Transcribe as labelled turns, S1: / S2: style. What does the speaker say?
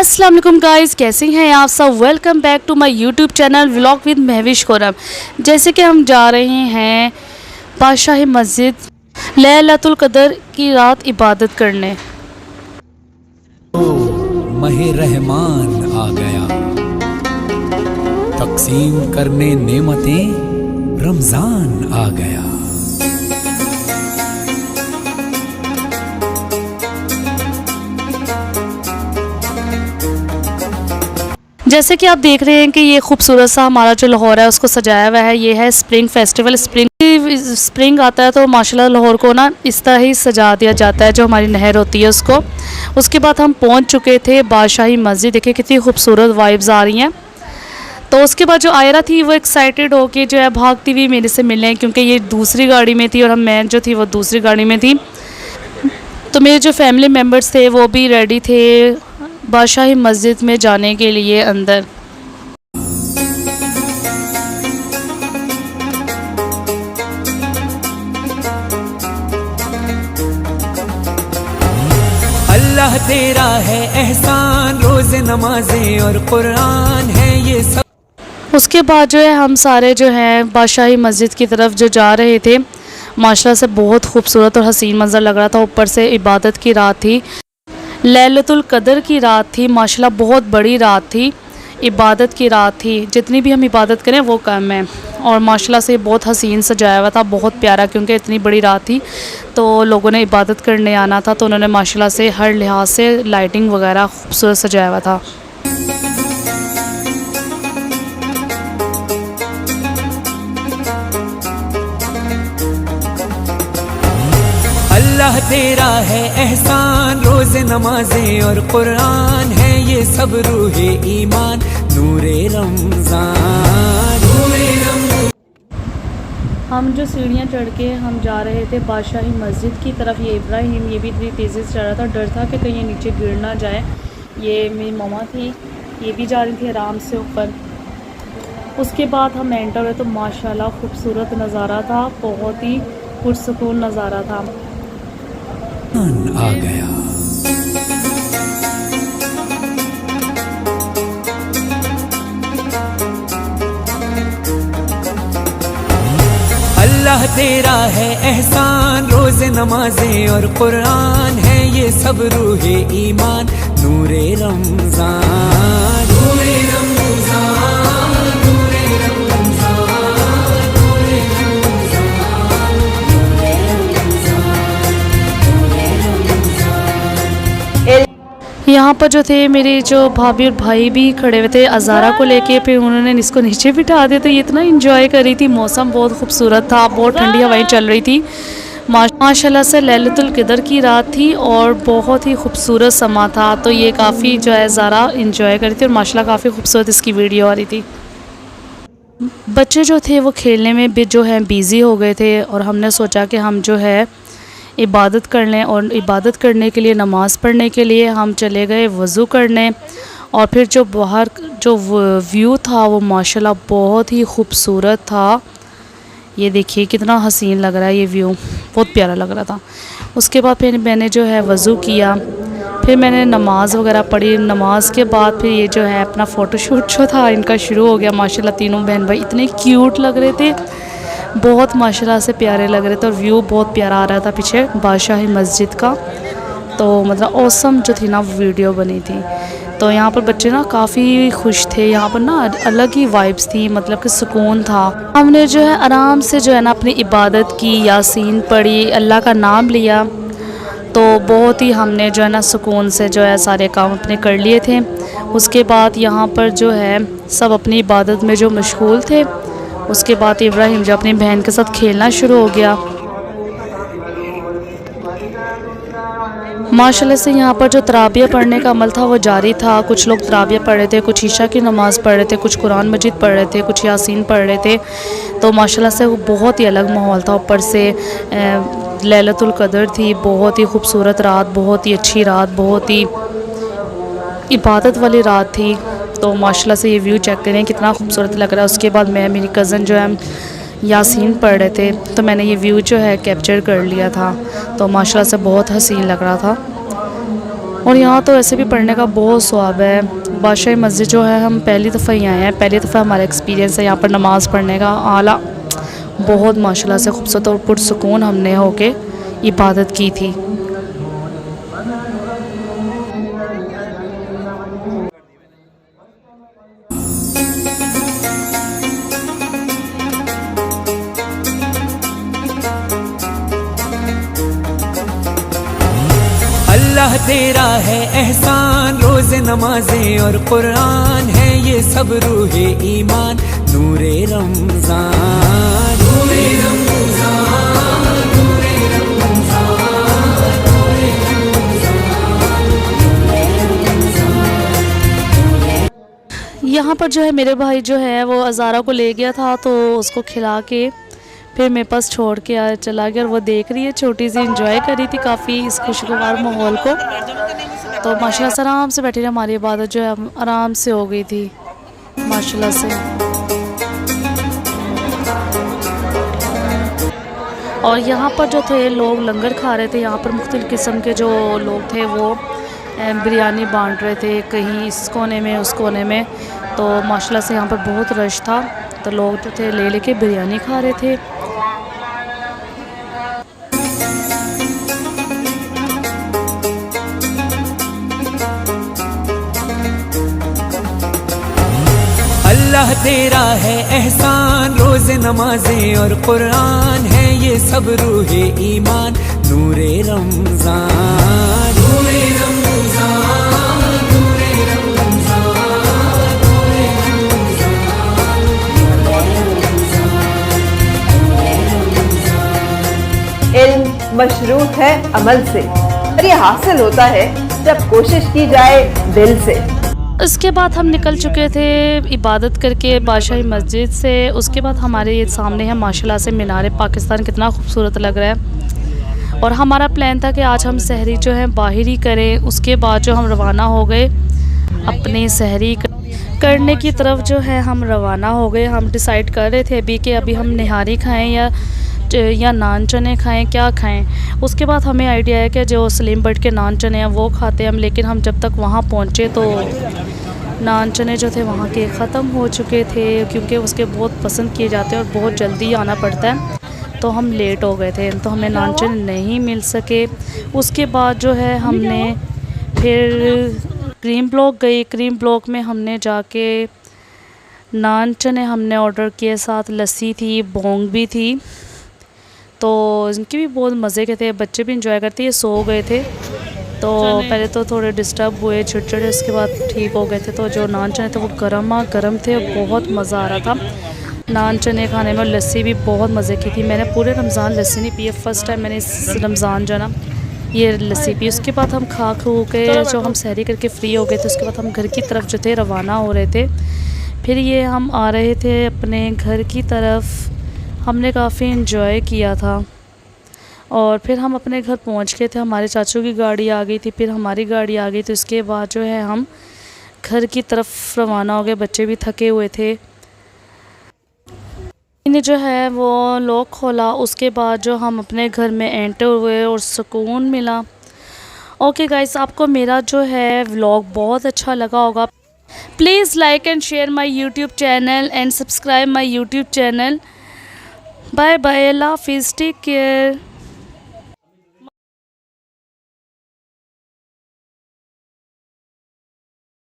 S1: अस्सलाम वालेकुम गाइस, कैसे हैं आप सब। Welcome back to my YouTube channel vlog with Mahwish Khurram. जैसे कि हम जा रहे हैं बादशाही मस्जिद लैलतुल कदर की रात इबादत करने।
S2: महे रहमान आ गया, तकसीम करने नेमतें, रमजान आ गया।
S1: जैसे कि आप देख रहे हैं कि ये खूबसूरत सा हमारा जो लाहौर है उसको सजाया हुआ है। ये है स्प्रिंग फेस्टिवल। स्प्रिंग आता है तो माशाल्लाह लाहौर को ना इस तरह ही सजा दिया जाता है, जो हमारी नहर होती है उसको। उसके बाद हम पहुंच चुके थे बादशाही मस्जिद। देखिए कितनी खूबसूरत वाइब्स आ रही हैं। तो उसके बाद जो आयरा थी वो एक्साइटेड होके जो है भागती हुई मेरे से मिलने, क्योंकि ये दूसरी गाड़ी में थी और मैं जो थी वो दूसरी गाड़ी में थी। तो मेरे जो फैमिली मेम्बर्स थे वो भी रेडी थे बादशाही मस्जिद में जाने के लिए अंदर।
S2: अल्लाह तेरा है एहसान, रोज़े नमाजें और कुरान है ये सब।
S1: उसके बाद जो है हम सारे जो हैं बादशाही मस्जिद की तरफ जो जा रहे थे, माशाल्लाह से बहुत खूबसूरत और हसीन मंज़र लग रहा था। ऊपर से इबादत की रात थी, लैलतुल कदर की रात थी। माशाल्लाह बहुत बड़ी रात थी, इबादत की रात थी। जितनी भी हम इबादत करें वो कम है। और माशाल्लाह से बहुत हसीन सजाया हुआ था, बहुत प्यारा, क्योंकि इतनी बड़ी रात थी तो लोगों ने इबादत करने आना था, तो उन्होंने माशाल्लाह से हर लिहाज से लाइटिंग वगैरह खूबसूरत सजाया हुआ था।
S2: अल्लाह तेरा है एहसान, रोज़े नमाजें और कुरान है ये सब रूहे ईमान, नूरे रमजान।
S1: हम जो सीढ़ियाँ चढ़ के हम जा रहे थे बादशाही मस्जिद की तरफ, ये इब्राहिम ये भी इतनी तेज़ी से चढ़ रहा था, डर था कि कहीं ये नीचे गिर ना जाए। ये मेरी ममा थी, ये भी जा रही थी आराम से ऊपर। उसके बाद हम एंटर हुए तो माशाल्लाह खूबसूरत नज़ारा था, बहुत ही पुरसुकून नज़ारा था।
S2: आ गया। अल्लाह तेरा है एहसान, रोज़े नमाजें और कुरान है ये सब रूहे ईमान, नूरे रमजान। नूरे रमजान, नूरे रमजान, नूरे रमजान, नूरे रमजान।
S1: यहाँ पर जो थे मेरे जो भाभी और भाई भी खड़े हुए थे अज़ारा को लेके, फिर उन्होंने इसको नीचे बिठा दिया। तो ये इतना इंजॉय कर रही थी, मौसम बहुत खूबसूरत था, बहुत ठंडी हवाएं चल रही थी। माशाल्लाह से लैलतुल कदर की रात थी और बहुत ही खूबसूरत समा था। तो ये काफ़ी जो है ज़ारा इंजॉय कर रही थी और माशाल्लाह काफ़ी खूबसूरत इसकी वीडियो आ रही थी। बच्चे जो थे वो खेलने में भी जो है बिज़ी हो गए थे और हमने सोचा कि हम जो है इबादत कर लें। और इबादत करने के लिए, नमाज़ पढ़ने के लिए हम चले गए वज़ू करने। और फिर जो बाहर जो व्यू था वो माशाल्लाह बहुत ही खूबसूरत था। ये देखिए कितना हसीन लग रहा है, ये व्यू बहुत प्यारा लग रहा था। उसके बाद फिर मैंने जो है वज़ू किया, फिर मैंने नमाज़ वगैरह पढ़ी। नमाज के बाद फिर ये जो है अपना फ़ोटोशूट जो था इनका शुरू हो गया। माशाल्लाह तीनों बहन भाई इतने क्यूट लग रहे थे, बहुत माशाल्लाह से प्यारे लग रहे थे। और व्यू बहुत प्यारा आ रहा था पीछे बादशाही मस्जिद का। तो मतलब औसम जो थी ना वीडियो बनी थी। तो यहाँ पर बच्चे ना काफ़ी खुश थे, यहाँ पर ना अलग ही वाइब्स थी, मतलब कि सुकून था। हमने जो है आराम से जो है ना अपनी इबादत की, यासीन पढ़ी, अल्लाह का नाम लिया। तो बहुत ही हमने जो है ना सुकून से जो है सारे काम अपने कर लिए थे। उसके बाद यहाँ पर जो है सब अपनी इबादत में जो मशगूल थे। उसके बाद इब्राहिम जो अपनी बहन के साथ खेलना शुरू हो गया। माशाल्लाह से यहाँ पर जो तराबिया पढ़ने का अमल था वो जारी था। कुछ लोग तराबिया पढ़ रहे थे, कुछ ईशा की नमाज़ पढ़ रहे थे, कुछ कुरान मजीद पढ़ रहे थे, कुछ यासीन पढ़ रहे थे। तो माशाल्लाह से वो बहुत ही अलग माहौल था। ऊपर से लैलतुल कदर थी, बहुत ही खूबसूरत रात, बहुत ही अच्छी रात, बहुत ही इबादत वाली रात थी। तो माशाल्लाह से ये व्यू चेक करें कितना खूबसूरत लग रहा है। उसके बाद मैं, मेरी कज़न जो है यासीन पढ़ रहे थे, तो मैंने ये व्यू जो है कैप्चर कर लिया था। तो माशाल्लाह से बहुत हसीन लग रहा था। और यहाँ तो वैसे भी पढ़ने का बहुत स्वाब है। बादशाही मस्जिद जो है हम पहली दफ़ा ही आए हैं, पहली दफ़ा हमारा एक्सपीरियंस है यहाँ पर नमाज़ पढ़ने का। आला बहुत माशाल्लाह से खूबसूरत और पुरसुकून हमने होके इबादत की थी।
S2: अल्लाह तेरा है एहसान, रोज़े नमाजें और कुरान है ये सब रूहे ईमान, नूरे रमज़ान, नूरे रमज़ान, नूरे रमज़ान, नूरे रमज़ान।
S1: यहाँ पर जो है मेरे भाई जो है वो अज़ारा को ले गया था, तो उसको खिला के फिर मेरे पास छोड़ के चला गया। और वो देख रही है, छोटी सी इंजॉय कर रही थी काफ़ी इस खुशगवार माहौल को। तो माशाल्लाह से आराम से बैठी रही, हमारी इबादत जो है आराम से हो गई थी माशाल्लाह से। और यहाँ पर जो थे लोग लंगर खा रहे थे, यहाँ पर मुख्तलिफ़ किस्म के जो लोग थे वो बिरयानी बांट रहे थे, कहीं इस कोने में उस कोने में। तो माशाल्लाह से यहाँ पर बहुत रश था, तो लोग जो थे ले लेके बिरयानी खा रहे थे।
S2: अल्लाह तेरा है एहसान, रोज़े नमाजें और कुरान है ये सब रूहे ईमान, नूरे रमज़ान, नूरे रमज़ान, नूरे रमज़ान, नूरे रमज़ान, नूरे रमज़ान।
S3: इल्म मशरूत है अमल से, और ये हासिल होता है जब कोशिश की जाए दिल से।
S1: उसके बाद हम निकल चुके थे इबादत करके बादशाही मस्जिद से। उसके बाद हमारे ये सामने है माशाल्लाह से मीनार पाकिस्तान, कितना खूबसूरत लग रहा है। और हमारा प्लान था कि आज हम सहरी जो है बाहर ही करें। उसके बाद जो हम रवाना हो गए अपने सहरी करने की तरफ जो है हम रवाना हो गए। हम डिसाइड कर रहे थे अभी कि अभी हम निहारी खाएं या नान चने खाएं, क्या खाएं। उसके बाद हमें आइडिया है कि जो सलीम बट के नान चने हैं वो खाते हैं हम। लेकिन हम जब तक वहाँ पहुँचे तो नान चने जो थे वहाँ के ख़त्म हो चुके थे, क्योंकि उसके बहुत पसंद किए जाते हैं और बहुत जल्दी आना पड़ता है। तो हम लेट हो गए थे, तो हमें नान चने नहीं मिल सके। उसके बाद जो है हमने फिर क्रीम ब्लॉक गई। क्रीम ब्लॉक में हमने जाके नान चने हमने ऑर्डर किए, साथ लस्सी थी, बोंग भी थी। तो इनके भी बहुत मज़े के थे, बच्चे भी इंजॉय करते। ये सो गए थे, तो पहले तो थोड़े डिस्टर्ब हुए, चिड़चिड़े, उसके बाद ठीक हो गए थे। तो जो नान चने थे वो गरम थे, बहुत मज़ा आ रहा था नान चने खाने में। और लस्सी भी बहुत मज़े की थी। मैंने पूरे रमज़ान लस्सी नहीं पी है, फ़र्स्ट टाइम मैंने इस रमज़ान जो ना ये लस्सी पी। उसके बाद हम खा के जो हम सहरी करके फ्री हो गए थे, उसके बाद हम घर की तरफ जो थे रवाना हो रहे थे। फिर ये हम आ रहे थे अपने घर की तरफ। हमने काफ़ी इन्जॉय किया था और फिर हम अपने घर पहुंच गए थे। हमारे चाचू की गाड़ी आ गई थी, फिर हमारी गाड़ी आ गई। तो इसके बाद जो है हम घर की तरफ रवाना हो गए। बच्चे भी थके हुए थे। इन्हें जो है वो लॉक खोला, उसके बाद जो हम अपने घर में एंटर हुए और सुकून मिला। ओके गाइस, आपको मेरा जो है व्लॉग बहुत अच्छा लगा होगा। Please like and share my YouTube channel and subscribe my YouTube channel. Bye bye, अल्लाह हाफिज़, टेक केयर।